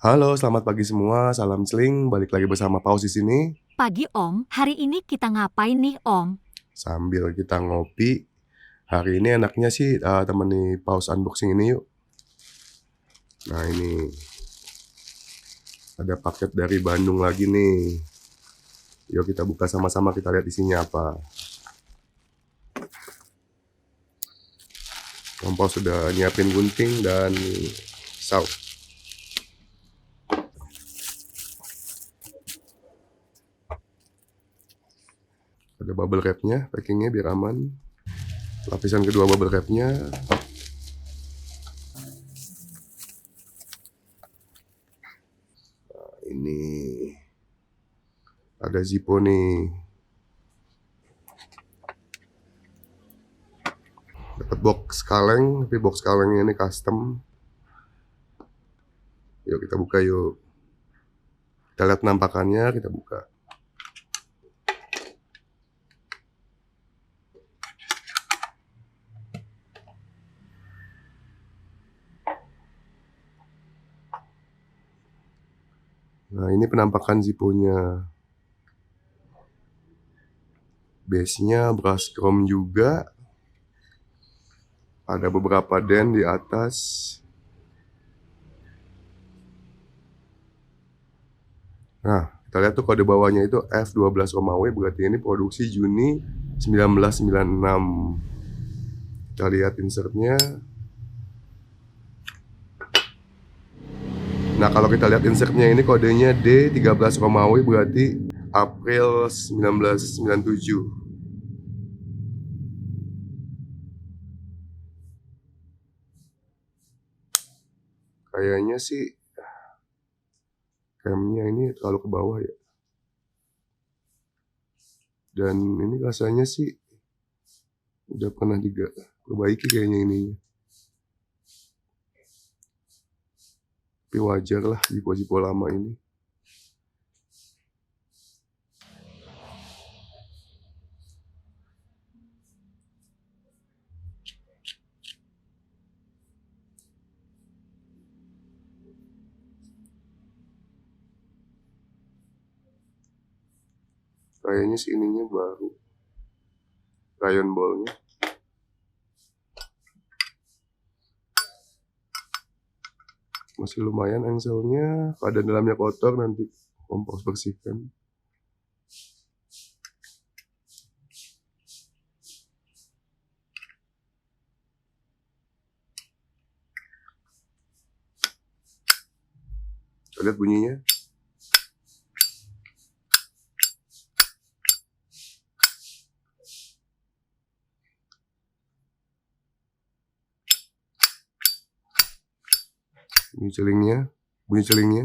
Halo, selamat pagi semua. Salam celing. Balik lagi bersama Paus di sini. Pagi Om, hari ini kita ngapain nih Om? Sambil kita ngopi. Hari ini enaknya sih temani Paus unboxing ini yuk. Nah ini ada paket dari Bandung lagi nih. Yuk kita buka sama-sama, kita lihat isinya apa. Om Paus sudah nyiapin gunting dan saus. Ada bubble wrapnya, packingnya biar aman. Lapisan kedua bubble wrapnya. Ini ada Zippo nih. Dapat box kaleng, tapi box kalengnya ini custom. Yuk kita buka yuk. Kita lihat penampakannya, kita buka. Nah ini penampakan Zippo-nya. Base-nya brush chrome juga. Ada beberapa dent di atas. Nah, kita lihat tuh kode bawahnya itu F12 W, berarti ini produksi Juni 1996. Kita lihat insertnya. Nah, kalau kita lihat insertnya ini kodenya D13 W, berarti April 1997. Kayaknya sih remnya ini terlalu ke bawah ya. Dan ini rasanya sih udah pernah diperbaiki kayaknya ini. Tapi wajar lah Zippo-Zippo lama ini. Kayaknya sih ininya baru. Rayon ballnya. Masih lumayan engselnya. Pada dalamnya kotor, nanti kompos bersihkan. Kita lihat bunyinya. Bunyi celingnya. Bunyi celingnya.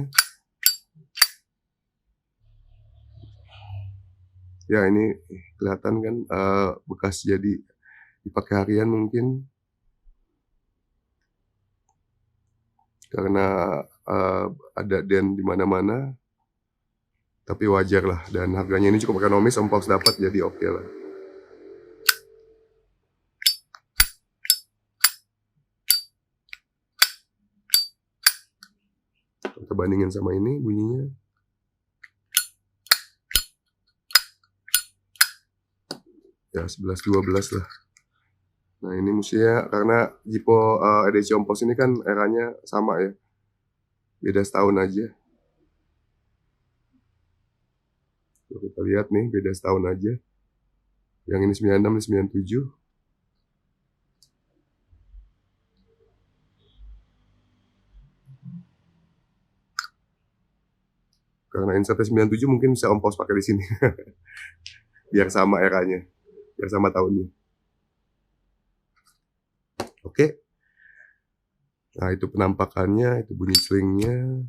Ya ini kelihatan kan bekas jadi dipakai harian mungkin. Karena ada dent di mana-mana. Tapi wajar lah. Dan harganya ini cukup ekonomis. Om Paus dapat, jadi oke lah. Kita bandingin sama ini bunyinya. Ya 11-12 lah. Nah ini musiknya karena Zippo edisi Om Paus ini kan eranya sama ya. Beda setahun aja. Kita lihat nih, beda setahun aja. Yang ini 96, ini 97. Karena insertnya 97 mungkin bisa Om Paus pakai di sini. Biar sama eranya. Biar sama tahunnya. Oke. Nah itu penampakannya, itu bunyi selingnya.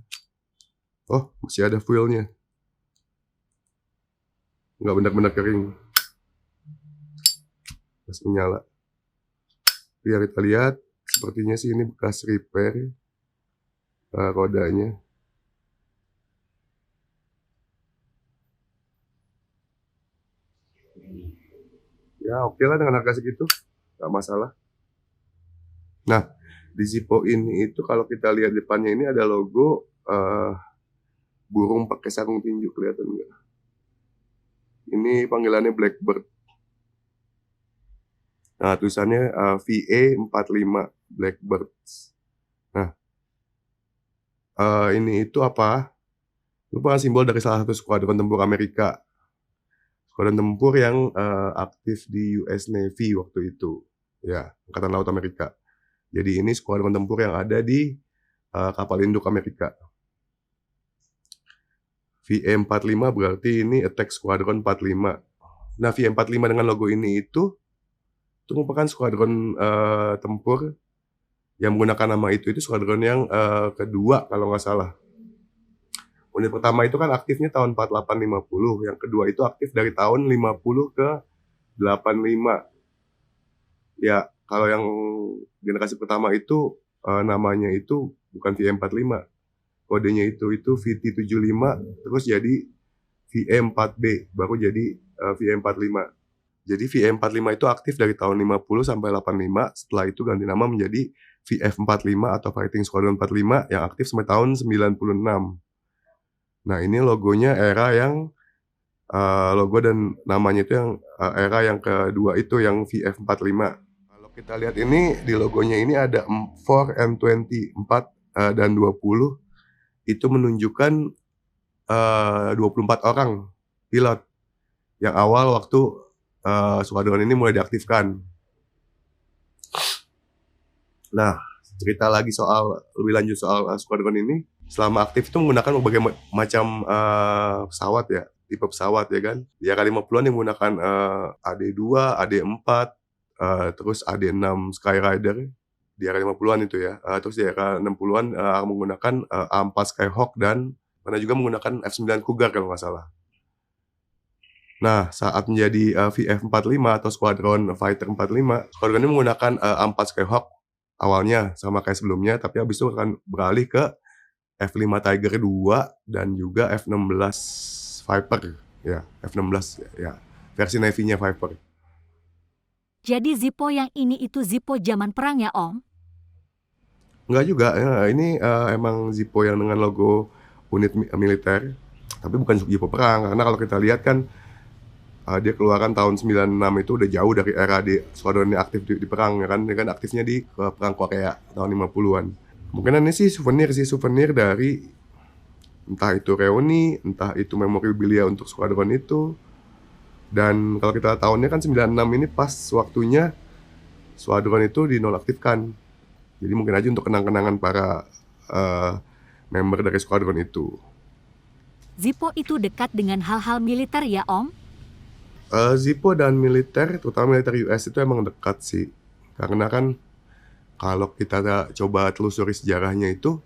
Oh, masih ada foilnya. Nggak benar-benar kering. Masih menyala. Biar kita lihat, sepertinya sih ini bekas repair rodanya. Ya oke lah dengan harga segitu, nggak masalah. Nah, di Zippo ini itu kalau kita lihat depannya ini ada logo burung pakai sarung tinju, kelihatan nggak? Ini panggilannya blackbird. Nah, tulisannya VA-45 blackbirds. Nah, ini itu apa? Merupakan simbol dari salah satu skuadron tempur Amerika. Skuadron tempur yang aktif di US Navy waktu itu. Ya, Angkatan Laut Amerika. Jadi ini skuadron tempur yang ada di kapal induk Amerika. VA-45 berarti ini Attack Squadron 45. Nah, VA-45 dengan logo ini itu merupakan skuadron tempur yang menggunakan nama itu skuadron yang kedua kalau nggak salah. Unit pertama itu kan aktifnya tahun 48-50, yang kedua itu aktif dari tahun 50 ke 85. Ya, kalau yang generasi pertama itu namanya itu bukan VA-45. Kodenya itu VT-75, terus jadi VA-4B, baru jadi VA-45. Jadi VA-45 itu aktif dari tahun 50 sampai 85, setelah itu ganti nama menjadi VF-45 atau Fighting Squadron 45 yang aktif sampai tahun 96. Nah, ini logonya era yang logo dan namanya itu yang era yang kedua itu yang VF-45. Kalau kita lihat ini di logonya ini ada 4 and 20, 4 dan 20. Itu menunjukkan 24 orang pilot yang awal waktu skuadron ini mulai diaktifkan. Nah, cerita lagi lebih lanjut soal skuadron ini. Selama aktif itu menggunakan berbagai macam pesawat ya, tipe pesawat ya kan. Di era 50-an yang menggunakan AD-2, AD-4, terus AD-6 Skyrider. Di era 50-an itu ya. Terus di era 60-an menggunakan A4 Skyhawk dan pernah juga menggunakan F9 Cougar kalau nggak salah. Nah, saat menjadi VF-45 atau Squadron Fighter 45, skuadron ini menggunakan A4 Skyhawk awalnya sama kayak sebelumnya, tapi habis itu akan beralih ke F5 Tiger 2 dan juga F16 Viper. Ya, F16 ya. Versi Navy-nya Viper. Jadi Zippo yang ini itu Zippo zaman perang ya Om? Enggak juga, ya, ini emang Zippo yang dengan logo unit militer, tapi bukan Zippo perang, karena kalau kita lihat kan dia keluaran tahun 96 itu udah jauh dari era di skuadron ini aktif di perang, ya kan? Dia kan aktifnya di perang Korea tahun 50-an. Mungkin ini sih souvenir dari entah itu reuni, entah itu memorabilia untuk skuadron itu. Dan kalau kita tahunnya kan 96 ini pas waktunya skuadron itu dinonaktifkan. Jadi mungkin aja untuk kenang-kenangan para member dari skuadron itu. Zippo itu dekat dengan hal-hal militer ya Om? Zippo dan militer, terutama militer US itu emang dekat sih. Karena kan kalau kita coba telusuri sejarahnya itu,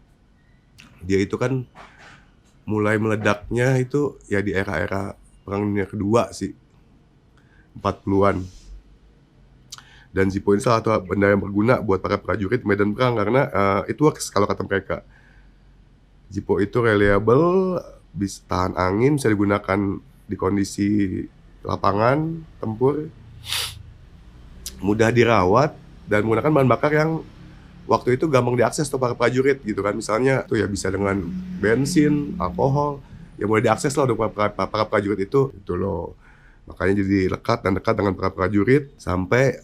dia itu kan mulai meledaknya itu ya di era-era Perang Dunia Kedua sih. 40-an. Dan Zippo ini salah satu benda yang berguna buat para prajurit medan perang karena it works kalau kata mereka. Zippo itu reliable, bisa tahan angin, bisa digunakan di kondisi lapangan tempur, mudah dirawat, dan menggunakan bahan bakar yang waktu itu gampang diakses tuh para prajurit gitu kan. Misalnya tuh ya bisa dengan bensin, alkohol, yang boleh diakses loh untuk para prajurit itu loh. Makanya jadi dekat dengan para prajurit sampai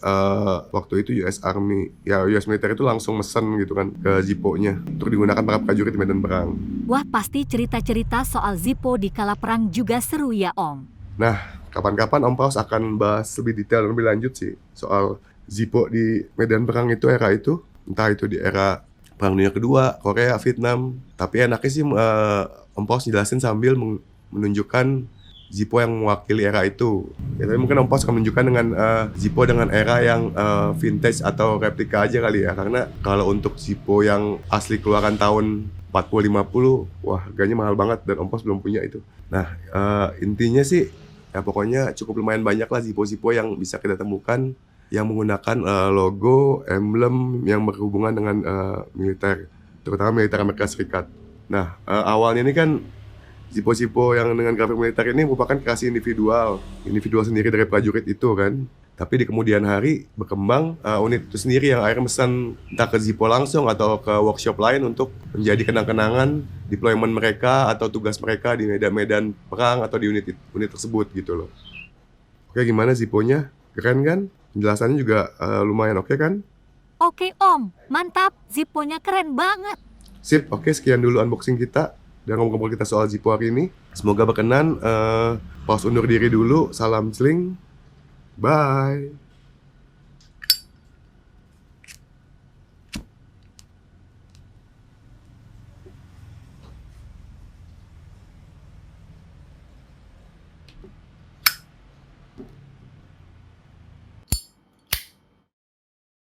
waktu itu US Army, ya US militer itu langsung mesen gitu kan ke Zippo-nya untuk digunakan para prajurit di medan perang. Wah, pasti cerita-cerita soal Zippo di kala perang juga seru ya Om. Nah, kapan-kapan Om Paus akan bahas lebih detail dan lebih lanjut sih soal Zippo di medan perang itu, era itu. Entah itu di era Perang Dunia Kedua, Korea, Vietnam. Tapi enaknya sih Om Paus jelasin sambil menunjukkan Zippo yang mewakili era itu. Ya, tapi mungkin Om Paus akan menunjukkan dengan Zippo dengan era yang vintage atau replika aja kali ya. Karena kalau untuk Zippo yang asli keluaran tahun 40-50, wah harganya mahal banget dan Om Paus belum punya itu. Nah, intinya sih ya pokoknya cukup lumayan banyak lah Zippo-Zippo yang bisa kita temukan yang menggunakan logo, emblem yang berhubungan dengan militer, terutama militer Amerika Serikat. Nah, awalnya ini kan Zippo-Zippo yang dengan grafik militer ini merupakan kreasi individual sendiri dari prajurit itu kan. Tapi di kemudian hari berkembang unit itu sendiri yang akhirnya pesan entah ke Zippo langsung atau ke workshop lain untuk menjadi kenang-kenangan deployment mereka atau tugas mereka di medan-medan perang atau di unit tersebut gitu loh. Oke, gimana Zippo-nya? Keren kan? Penjelasannya juga lumayan oke kan? Oke Om, mantap. Zippo-nya keren banget. Sip, oke, sekian dulu unboxing kita dan ngobrol kita soal Zippo hari ini. Semoga berkenan. Paus undur diri dulu. Salam sling. Bye.